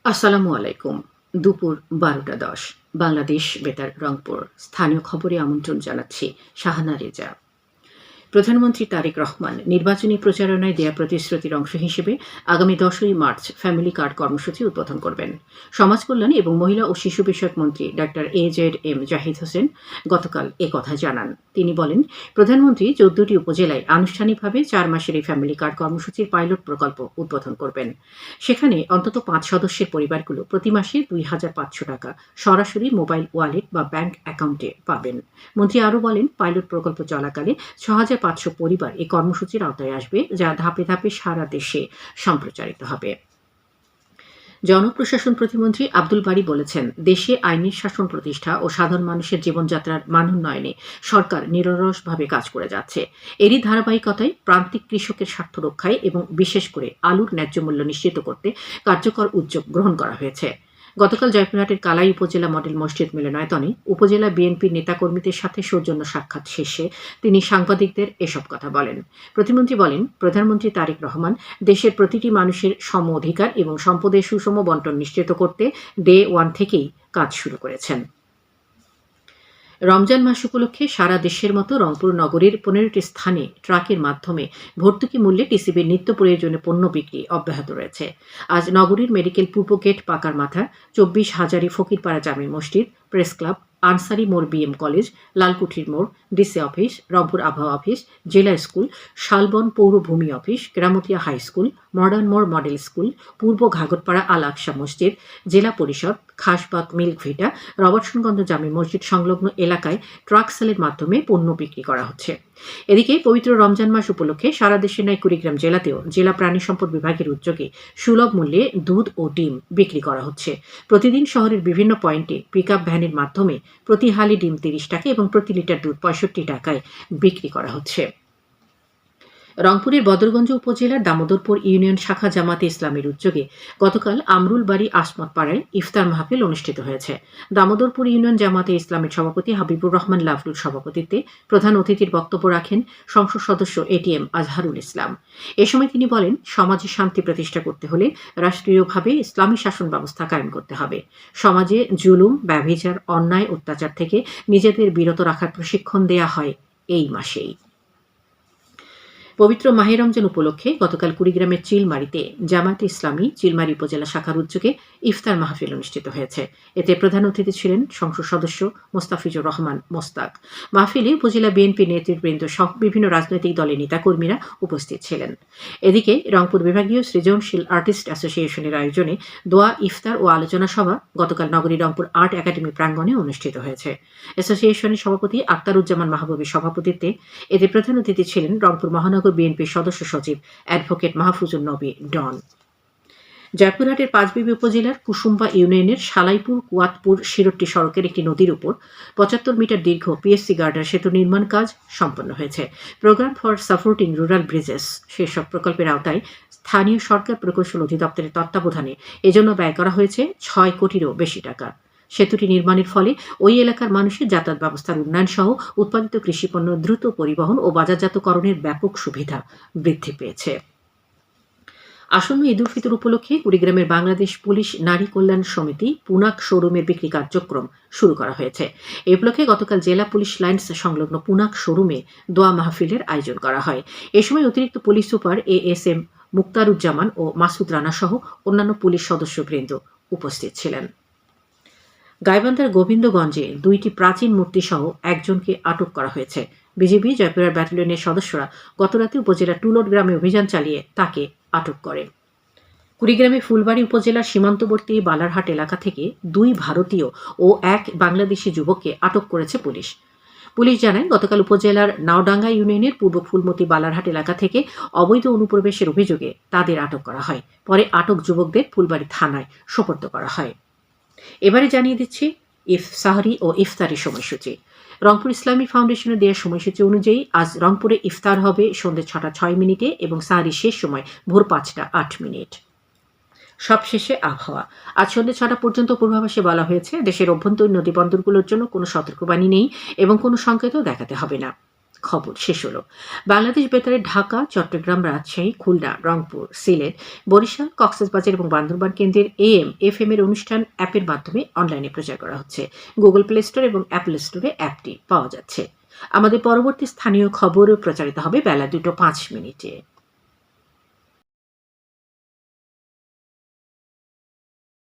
আসসালামু আলাইকুম। দুপুর ১২টা ১০ বাংলাদেশ বেতার রংপুর। স্থানীয় খবরে আমন্ত্রণ জানাচ্ছি শাহানা রেজা। প্রধানমন্ত্রী তারেক রহমান নির্বাচনী প্রচারণায় দেয়া প্রতিশ্রুতির অংশ হিসেবে আগামী ১০ই মার্চ ফ্যামিলি কার্ড কর্মসূচি উদ্বোধন করবেন। সমাজ কল্যাণ এবং মহিলা ও শিশু বিষয়ক মন্ত্রী ডাক্তার এজেড জাহিদ হোসেন গতকাল একথা জানান। তিনি বলেন, প্রধানমন্ত্রী ১৪টি উপজেলায় আনুষ্ঠানিকভাবে ৪ মাসের এই ফ্যামিলি কার্ড কর্মসূচির পাইলট প্রকল্প উদ্বোধন করবেন। সেখানে অন্তত ৫ সদস্যের পরিবারগুলো প্রতি মাসে ২৫০০ টাকা সরাসরি মোবাইল ওয়ালেট বা ব্যাংক অ্যাকাউন্টে পাবেন। মন্ত্রী আরও বলেন, পাইলট প্রকল্প চলাকালে ৬৫০০ পরিবার এই কর্মসূচির আওতায় আসবে, যা ধাপে ধাপে সারা দেশে সম্প্রচারিত হবে। জনপ্রশাসন প্রতিমন্ত্রী আব্দুল বারী বলেছেন, দেশে আইনের শাসন প্রতিষ্ঠা ও সাধারণ মানুষের জীবনযাত্রার মান উন্নয়নে সরকার নিরলসভাবে কাজ করে যাচ্ছে। এরই ধারাবাহিকতায় প্রান্তিক কৃষকের স্বার্থ রক্ষায় এবং বিশেষ করে আলুর ন্যায্য মূল্য নিশ্চিত করতে কার্যকর উদ্যোগ গ্রহণ করা হয়েছে। গতকাল জয়পুরহাটের কালাই উপজেলা মডেল মসজিদ মিলনায়তনে উপজেলা বিএনপির নেতাকর্মীদের সাথে সৌজন্য সাক্ষাৎ শেষে তিনি সাংবাদিকদের এসব কথা বলেন। প্রতিমন্ত্রী বলেন, প্রধানমন্ত্রী তারেক রহমান দেশের প্রতিটি মানুষের সম অধিকার এবং সম্পদের সুষম বন্টন নিশ্চিত করতে ডে ওয়ান থেকেই কাজ শুরু করেছেন। রমজান মাস উপলক্ষে সারা দেশের মতো রংপুর নগরীর ১৫টি স্থানে ট্রাকের মাধ্যমে ভর্তুকি মূল্যে টিসিবির নিত্য প্রয়োজনীয় পণ্য বিক্রি অব্যাহত রয়েছে। আজ নগরীর মেডিকেল পূর্ব গেট পাকার মাথা, ২৪ হাজারি ফকিরপাড়া জামে মসজিদ, প্রেস ক্লাব, আনসারি মোড় বিএম কলেজ, লালকুঠির মোড়, ডিসি অফিস, রংপুর আবহাওয়া অফিস, জেলা স্কুল, শালবন পৌরভূমি অফিস, গ্রামতিয়া হাই স্কুল, মডার্ন মোড় মডেল স্কুল, পূর্ব ঘাগরপাড়া আল আকসা মসজিদ, জেলা পরিষদ, খাসবাগ মিল্ক ভিটা, রবার্টসনগঞ্জ জামে মসজিদ সংলগ্ন এলাকায় ট্রাক সেলের মাধ্যমে পণ্য বিক্রি করা হচ্ছে। এদিকে পবিত্র রমজান মাস উপলক্ষে সারা দেশের ন্যায় কুড়িগ্রাম জেলাতেও জেলা প্রাণী সম্পদ বিভাগের উদ্যোগে সুলভ মূল্যে দুধ ও ডিম বিক্রি করা হচ্ছে। প্রতিদিন শহরের বিভিন্ন পয়েন্টে পিকআপ ভ্যানের মাধ্যমে প্রতি হালি ডিম ৩০ টাকা এবং প্রতি লিটার দুধ ৬৫ টাকায় বিক্রি করা হচ্ছে। রংপুরের বদরগঞ্জ উপজেলার দামোদরপুর ইউনিয়ন শাখা জামাতে ইসলামের উদ্যোগে গতকাল আমরুলবাড়ি আসমত পাড়ায় ইফতার মাহফিল অনুষ্ঠিত হয়েছে। দামোদরপুর ইউনিয়ন জামাতে ইসলামের সভাপতি হাবিবুর রহমান লাভলুর সভাপতিত্বে প্রধান অতিথির বক্তব্য রাখেন সংসদ সদস্য এটিএম আজহারুল ইসলাম। এ সময় তিনি বলেন, সমাজে শান্তি প্রতিষ্ঠা করতে হলে রাষ্ট্রীয়ভাবে ইসলামী শাসন ব্যবস্থা কায়েম করতে হবে। সমাজে জুলুম, ব্যভিচার, অন্যায়, অত্যাচার থেকে নিজেদের বিরত রাখার প্রশিক্ষণ দেয়া হয় এই মাসেই। পবিত্র মাহে রমজান উপলক্ষে গতকাল কুড়িগ্রামের চিলমারিতে জামায়াতে ইসলামী চিলমারি উপজেলা শাখার উদ্যোগে ইফতার মাহফিল অনুষ্ঠিত হয়েছে। এতে প্রধান অতিথি ছিলেন সংসদ সদস্য মোস্তাফিজুর রহমান মোস্তাক। মাহফিলে উপজেলা বিএনপি নেতৃবৃন্দ সহ বিভিন্ন রাজনৈতিক দলের নেতাকর্মীরা উপস্থিত ছিলেন। এদিকে রংপুর বিভাগীয় সৃজনশীল আর্টিস্ট অ্যাসোসিয়েশনের আয়োজনে দোয়া, ইফতার ও আলোচনা সভা গতকাল নগরীর রংপুর আর্ট একাডেমি প্রাঙ্গণে অনুষ্ঠিত হয়েছে। অ্যাসোসিয়েশনের সভাপতি আক্তারুজ্জামান মাহবুবের সভাপতিত্বে এতে প্রধান অতিথি ছিলেন রংপুর মহানগর বিএনপির সদস্য সচিব অ্যাডভোকেট মাহফুজুর নবী ডন। জয়পুরহাটের পাঁচবিবি উপজেলার কুসুম্বা ইউনিয়নের শালাইপুর কুয়াতপুর শিরট্টি সড়কের একটি নদীর উপর ৭৫ মিটার দীর্ঘ পিএসসি গার্ডার সেতু নির্মাণ কাজ সম্পন্ন হয়েছে। Program for supporting rural bridges শীর্ষক প্রকল্পের আওতায় স্থানীয় সরকার প্রকৌশল অধিদপ্তরের তত্ত্বাবধানে এজন্য ব্যয় করা হয়েছে ৬ কোটিরও বেশি টাকা। সেতুটি নির্মাণের ফলে ওই এলাকার মানুষের যাতায়াত ব্যবস্থার উন্নয়ন সহ উৎপাদিত কৃষিপণ্য দ্রুত পরিবহন ও বাজারজাতকরণের ব্যাপক সুবিধা বৃদ্ধি পেয়েছে। আসন্ন ঈদ উল ফিতর উপলক্ষে কুড়িগ্রামের বাংলাদেশ পুলিশ নারী কল্যাণ সমিতি পুনাক শোরুমের বিক্রি কার্যক্রম শুরু করা হয়েছে। এই উপলক্ষে গতকাল জেলা পুলিশ লাইন্স সংলগ্ন পুনাক শোরুমে দোয়া মাহফিলের আয়োজন করা হয়। এ সময় অতিরিক্ত পুলিশ সুপার এএসএম মুক্তারুজ্জামান ও মাসুদ রানা সহ অন্যান্য পুলিশ সদস্যবৃন্দ উপস্থিত ছিলেন। গাইবান্ধার গোবিন্দগঞ্জে ২টি প্রাচীন মূর্তিসহ একজনকে আটক করা হয়েছে। বিজিবি জয়পুরহাট ব্যাটালিয়নের সদস্যরা গতরাতে উপজেলার টুলট গ্রামে অভিযান চালিয়ে তাকে আটক করে। কুড়িগ্রামে ফুলবাড়ী উপজেলার সীমান্তবর্তী বালারহাট এলাকা থেকে ২ ভারতীয় ও ১ বাংলাদেশি যুবককে আটক করেছে পুলিশ। পুলিশ জানায়, গতকাল উপজেলার নাওডাঙ্গা ইউনিয়নের পূর্ব ফুলমতি বালারহাট এলাকা থেকে অবৈধ অনুপ্রবেশের অভিযোগে তাদের আটক করা হয়। পরে আটক যুবকদের ফুলবাড়ী থানায় সোপর্দ করা হয়। এবারে জানিয়ে দিচ্ছি সাহরি ও ইফতারের সময়সূচি। রংপুর ইসলামী ফাউন্ডেশনের দেওয়া সময়সূচি অনুযায়ী আজ রংপুরে ইফতার হবে সন্ধ্যে ৬টা ৬ মিনিটে এবং সাহরির শেষ সময় ভোর ৫টা ৮ মিনিট। সবশেষে আবহাওয়া। আজ সন্ধ্যে ৬টা পর্যন্ত পূর্বাভাসে বলা হয়েছে, দেশের অভ্যন্তরীণ নদীবন্দরগুলোর জন্য কোনো সতর্কবাণী নেই এবং কোনো সংকেতও দেখাতে হবে না। খবর শেষ হলো। বাংলাদেশ বেতারে ঢাকা, চট্টগ্রাম, রাজশাহী, খুলনা, রংপুর, সিলেট, বরিশাল, কক্সবাজার এবং বান্দরবান কেন্দ্রের AM, FM এর অনুষ্ঠান অ্যাপের মাধ্যমে অনলাইনে প্রচার করা হচ্ছে। গুগল প্লে স্টোর এবং অ্যাপল স্টোরে অ্যাপটি পাওয়া যাচ্ছে। আমাদের পরবর্তী স্থানীয় খবরও প্রচারিত হবে বেলা 2:05।